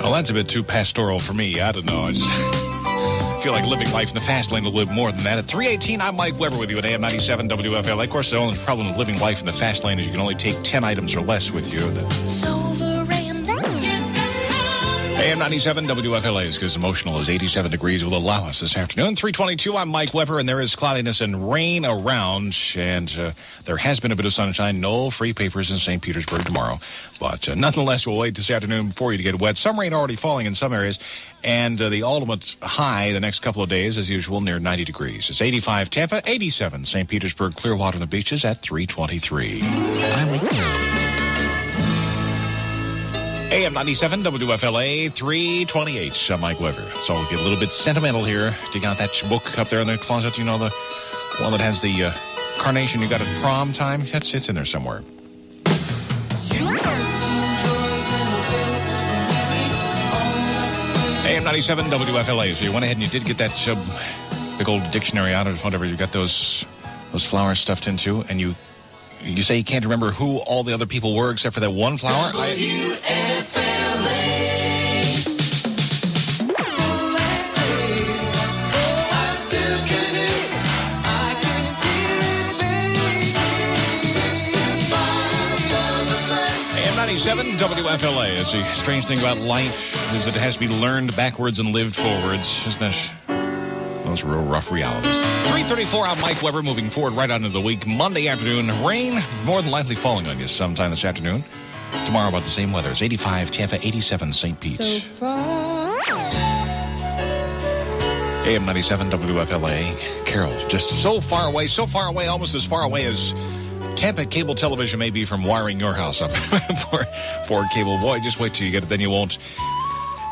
Well, that's a bit too pastoral for me. I don't know. I just feel like living life in the fast lane a little bit more than that. At 3:18, I'm Mike Weber with you at AM 97 WFLA. Of course, the only problem with living life in the fast lane is you can only take 10 items or less with you. AM 97 WFLA is as emotional as 87 degrees will allow us this afternoon. 3:22, I'm Mike Weber, and there is cloudiness and rain around, and there has been a bit of sunshine. No free papers in St. Petersburg tomorrow, but nonetheless, we'll wait this afternoon for you to get wet. Some rain already falling in some areas, and the ultimate high the next couple of days, as usual, near 90 degrees. It's 85 Tampa, 87 St. Petersburg, Clearwater, and the beaches at 3:23. AM 97 WFLA 328. I'm Mike Weber. So we'll get a little bit sentimental here. Dig out that book up there in the closet, you know, the one that has the carnation you got at prom time. It's in there somewhere. AM 97 WFLA. So you went ahead and you did get that big old dictionary out of whatever you got those flowers stuffed into, and you say you can't remember who all the other people were except for that one flower? AM 97 WFLA. It's the strange thing about life is that it has to be learned backwards and lived forwards. Isn't that... Those real rough realities. 3:34, I'm Mike Weber, moving forward right on into the week. Monday afternoon, rain more than likely falling on you sometime this afternoon. Tomorrow about the same weather. It's 85 Tampa, 87 St. Pete. So far. AM 97 WFLA. Carol, just so far away, almost as far away as Tampa cable television may be from wiring your house up for cable. Boy, just wait till you get it, then you won't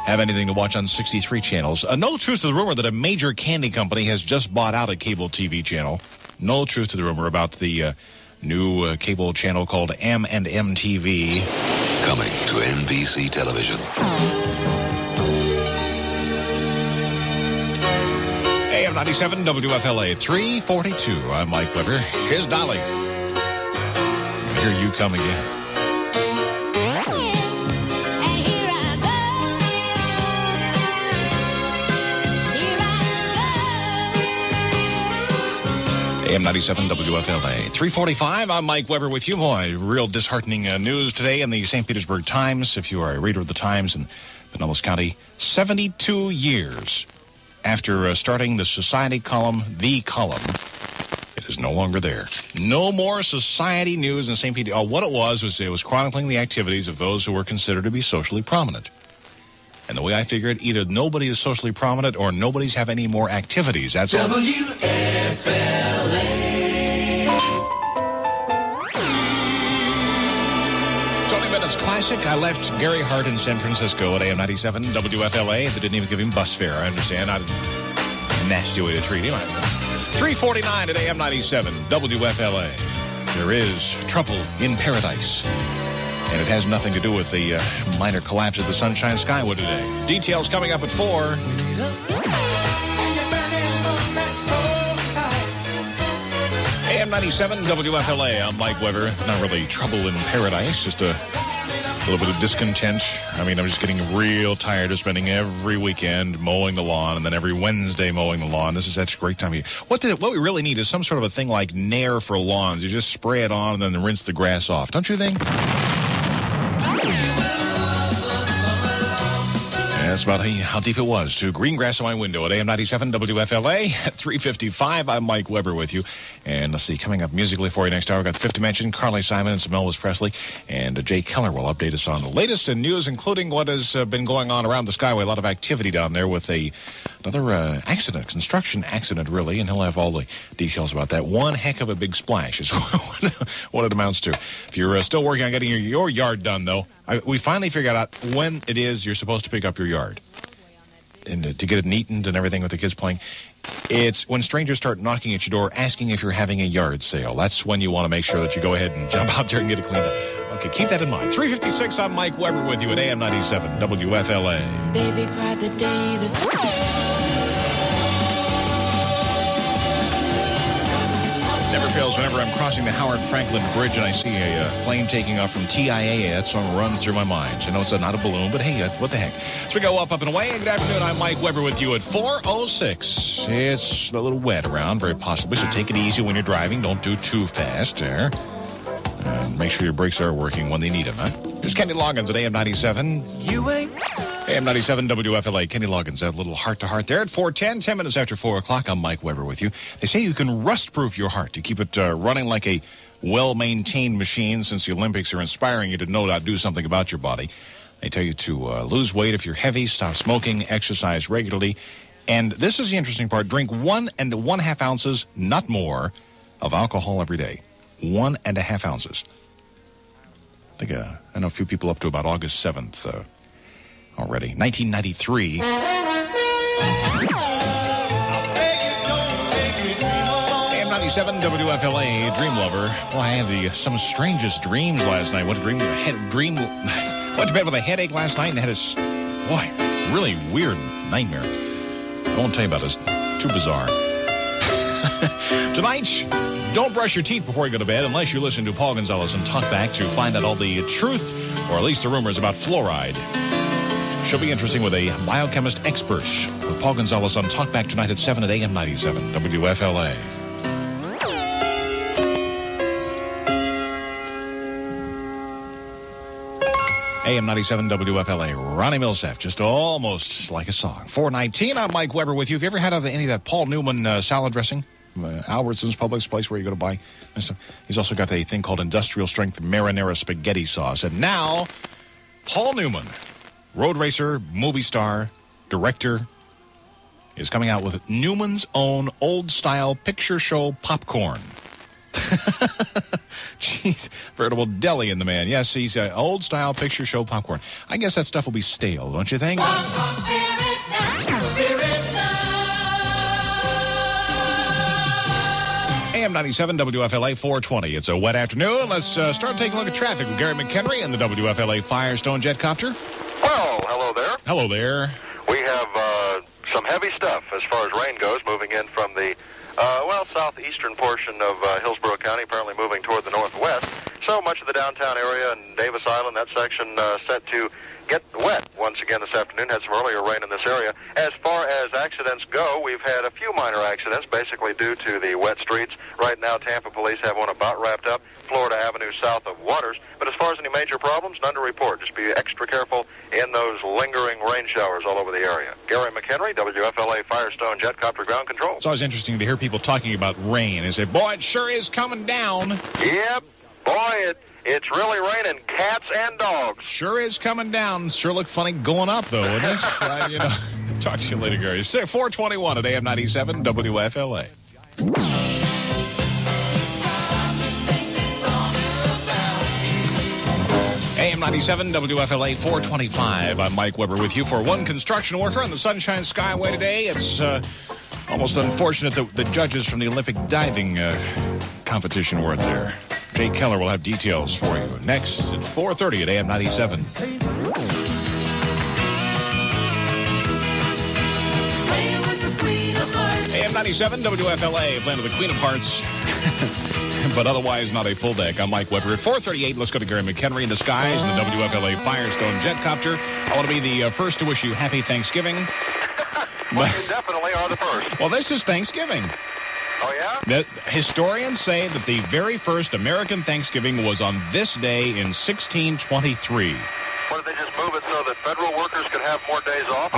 have anything to watch on 63 channels. No truth to the rumor that a major candy company has just bought out a cable TV channel. No truth to the rumor about the new cable channel called M&M TV. Coming to NBC television. AM 97 WFLA 3:42. I'm Mike Weber. Here's Dolly. Here you come again. AM 97 WFLA 3:45. I'm Mike Weber with you. Boy, real disheartening news today in the St. Petersburg Times. If you are a reader of the Times in Pinellas County, 72 years after starting the society column, The Column, it is no longer there. No more society news in St. Petersburg. What it was chronicling the activities of those who were considered to be socially prominent. And the way I figure it, either nobody is socially prominent or nobody's have any more activities. That's all. WFLA. 20 minutes classic. I left Gary Hart in San Francisco at AM 97 WFLA. They didn't even give him bus fare. I understand. Nasty way to treat him. 3:49 at AM 97 WFLA. There is trouble in paradise. And it has nothing to do with the minor collapse of the Sunshine Skyway today. Details coming up at 4. AM 97 WFLA. I'm Mike Weber. Not really trouble in paradise, just a little bit of discontent. I mean, I'm just getting real tired of spending every weekend mowing the lawn and then every Wednesday mowing the lawn. This is such a great time of year. What we really need is some sort of a thing like Nair for lawns. You just spray it on and then rinse the grass off. Don't you think? That's about how deep it was. To green grass on my window at AM 97 WFLA at 3:55. I'm Mike Weber with you. And let's see, coming up musically for you next hour, we've got the Fifth Dimension, Carly Simon and some Elvis Presley. And Jay Keller will update us on the latest in news, including what has been going on around the Skyway. A lot of activity down there with another accident, construction accident, really. And he'll have all the details about that. One heck of a big splash is what it amounts to. If you're still working on getting your yard done, though, we finally figured out when it is you're supposed to pick up your yard. And to get it neatened and everything with the kids playing. It's when strangers start knocking at your door asking if you're having a yard sale. That's when you want to make sure that you go ahead and jump out there and get it cleaned up. Okay, keep that in mind. 3:56, I'm Mike Weber with you at AM 97 WFLA. Baby cried the day the Never fails whenever I'm crossing the Howard Franklin Bridge and I see a plane taking off from TIA. That song runs through my mind. I know it's not a balloon, but hey, what the heck. So we go up and away. Good afternoon. I'm Mike Weber with you at 4:06. It's a little wet around, very possibly, so take it easy when you're driving. Don't do too fast there. And make sure your brakes are working when they need them, huh? Here's Kenny Loggins at AM 97. You ain't... AM 97 WFLA. Kenny Loggins, that little heart-to-heart there at 4:10, 10 minutes after 4 o'clock. I'm Mike Weber with you. They say you can rust-proof your heart to keep it running like a well-maintained machine. Since the Olympics are inspiring you to no doubt do something about your body. They tell you to lose weight if you're heavy, stop smoking, exercise regularly. And this is the interesting part. Drink 1 1/2 ounces, not more, of alcohol every day. 1.5 ounces. I think I know a few people up to about August 7th already. 1993. AM 97 WFLA, Dream Lover. Well, I had some strangest dreams last night. Went to bed with a headache last night and had a really weird nightmare. I won't tell you about this. Too bizarre. Tonight, don't brush your teeth before you go to bed unless you listen to Paul Gonzalez and Talkback to find out all the truth, or at least the rumors about fluoride. Should be interesting with a biochemist expert. With Paul Gonzalez on Talkback tonight at 7 at AM 97 WFLA. AM 97 WFLA. Ronnie Millsap, just almost like a song. 4:19. I'm Mike Weber with you. Have you ever had any of that Paul Newman salad dressing? Albertson's Publix place where you go to buy. He's also got a thing called industrial strength marinara spaghetti sauce. And now, Paul Newman, road racer, movie star, director, is coming out with Newman's own old-style picture show popcorn. Jeez, veritable deli in the man. Yes, he's old-style picture show popcorn. I guess that stuff will be stale, don't you think? AM 97 WFLA 420. It's a wet afternoon. Let's start taking a look at traffic with Gary McHenry and the WFLA Firestone Jetcopter. Well, hello there. Hello there. We have some heavy stuff as far as rain goes, moving in from the, southeastern portion of Hillsborough County, apparently moving toward the northwest. So much of the downtown area and Davis Island, that section set to get wet once again this afternoon. Had some earlier rain in this area. As far as accidents go, we've had a few minor accidents, basically due to the wet streets. Right now, Tampa police have one about wrapped up, Florida Avenue south of Waters. But as far as any major problems, none to report. Just be extra careful in those lingering rain showers all over the area. Gary McHenry, WFLA Firestone Jetcopter Ground Control. It's always interesting to hear people talking about rain and say, boy, it sure is coming down. Yep. Boy, it's really raining cats and dogs. Sure is coming down. Sure look funny going up, though, wouldn't it? Talk to you later, Gary. 421 at AM 97 WFLA. AM 97 WFLA 425. I'm Mike Weber with you. For one construction worker on the Sunshine Skyway today, it's almost unfortunate that the judges from the Olympic diving competition weren't there. Jay Keller will have details for you. Next at 4:30 at AM 97. AM 97 WFLA, playing with the Queen of Hearts. But otherwise not a full deck. I'm Mike Weber. At 4:38, let's go to Gary McHenry in the skies in the WFLA Firestone Jetcopter. I want to be the first to wish you happy Thanksgiving. Well, you definitely are the first. Well, this is Thanksgiving. Oh, yeah? The historians say that the very first American Thanksgiving was on this day in 1623. What, did they just move it so that federal workers could have more days off?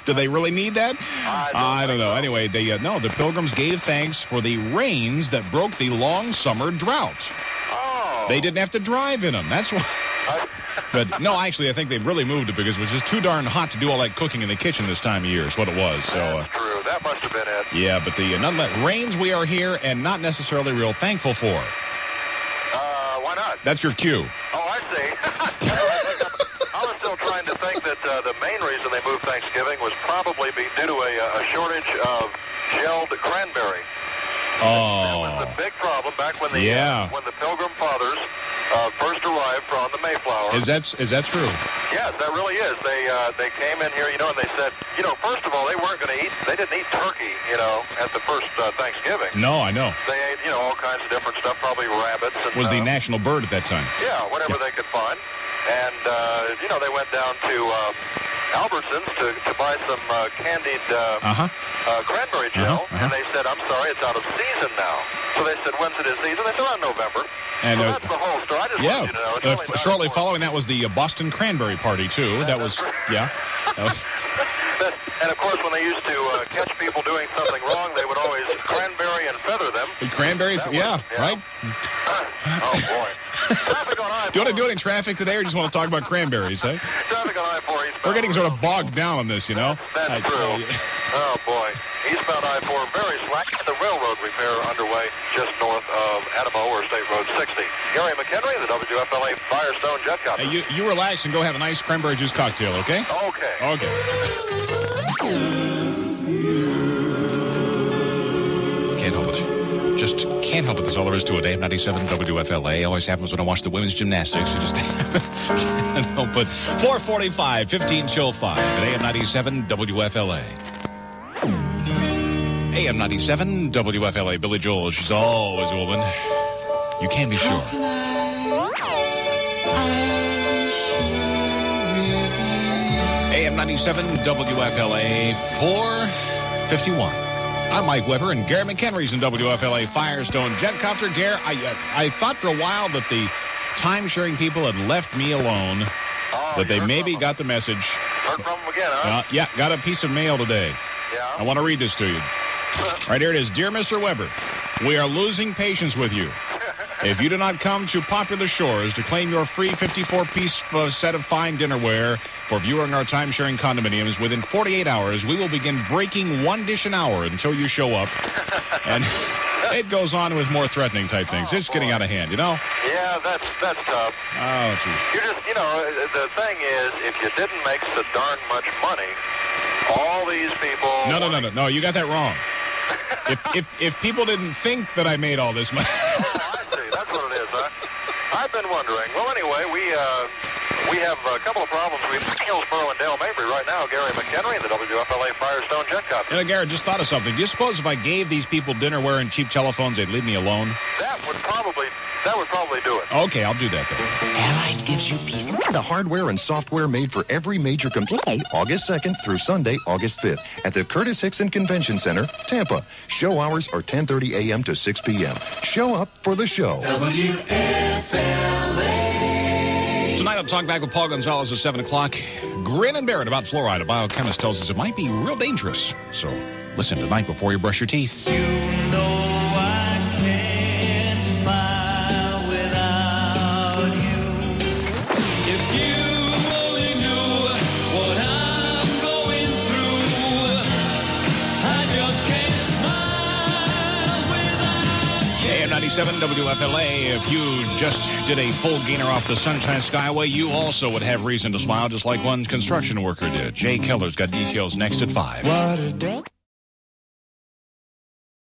Do they really need that? I don't know. So. Anyway, the Pilgrims gave thanks for the rains that broke the long summer drought. Oh. They didn't have to drive in them. That's why. But no, actually, I think they really moved it because it was just too darn hot to do all that cooking in the kitchen this time of year is what it was. So, that's true. That must have been it. Yeah, but nonetheless, rains we are here and not necessarily real thankful for. Why not? That's your cue. Oh, I see. I was still trying to think that the main reason they moved Thanksgiving was probably due to a shortage of shelled cranberry. Oh. That was the big problem back when the Pilgrim Fathers first arrived on the Mayflower. Is that true? Yes, that really is. They came in here, and they said, first of all, they weren't going to eat. They didn't eat turkey, at the first Thanksgiving. No, I know. They ate, all kinds of different stuff, probably rabbits. And, was the national bird at that time. Yeah, whatever they could find. And, they went down to Albertsons to buy some candied cranberry gel. And they said, I'm sorry, it's out of season now. So they said, when's it in season? They said, around November. And so that's the whole story. I just wanted you to know. It's really shortly following that was the Boston Cranberry Party, too. That was, yeah. And, of course, when they used to catch people doing something wrong, they would always cranberry and feather them. Cranberry, right? Oh, boy. Traffic on I-4. Do you want to do it in traffic today, or just want to talk about cranberries, eh? Traffic on I-4 eastbound. We're getting sort of bogged down on this, That's true. Oh, boy. Eastbound I-4, very slack. The railroad repair underway just north of Adamo or State Road 60. Gary McHenry, the WFLA Firestone Jetcopter. Hey, you relax and go have a nice cranberry juice cocktail, okay? Okay. Can't help it. Just can't help it. That's all there is to it. AM 97 WFLA. Always happens when I watch the women's gymnastics. You just can't help it. 4:45, 15 till 5 at AM 97 WFLA. AM 97 WFLA. Billy Joel. She's always a woman. You can be sure. AM 97 WFLA 451. I'm Mike Weber, and Gary McHenry's in WFLA Firestone Jetcopter. Gary, I thought for a while that the time-sharing people had left me alone, that they maybe got the message. Heard from them again, huh? Yeah, got a piece of mail today. Yeah. I want to read this to you. Right here it is. Dear Mr. Weber, we are losing patience with you. If you do not come to Popular Shores to claim your free 54-piece set of fine dinnerware for viewing our time-sharing condominiums within 48 hours, we will begin breaking one dish an hour until you show up. And it goes on with more threatening type things. It's getting out of hand, Yeah, that's tough. Oh, jeez. You just, the thing is, if you didn't make so darn much money, all these people... No, you got that wrong. If people didn't think that I made all this money... I've been wondering. Well, anyway, we have a couple of problems. We have Hillsborough and Dale Mabry right now. Gary McHenry and the WFLA Firestone Jetcopter. Gary, just thought of something. Do you suppose if I gave these people dinnerware and cheap telephones, they'd leave me alone? That would probably do it. Okay, I'll do that then. Allied gives you peace. The hardware and software made for every major computer. August 2nd through Sunday, August 5th at the Curtis Hickson Convention Center, Tampa. Show hours are 10:30 a.m. to 6 p.m. Show up for the show. Tonight I'll talk back with Paul Gonzalez at 7 o'clock. Grin and bear it about fluoride. A biochemist tells us it might be real dangerous. So listen tonight before you brush your teeth. You know I can't smile without you. If you only knew what I'm going through, I just can't smile without you. AM 97 WFLA. If you just did a full gainer off the Sunshine Skyway, you also would have reason to smile, just like one construction worker did. Jay Keller's got details next at 5. What a day.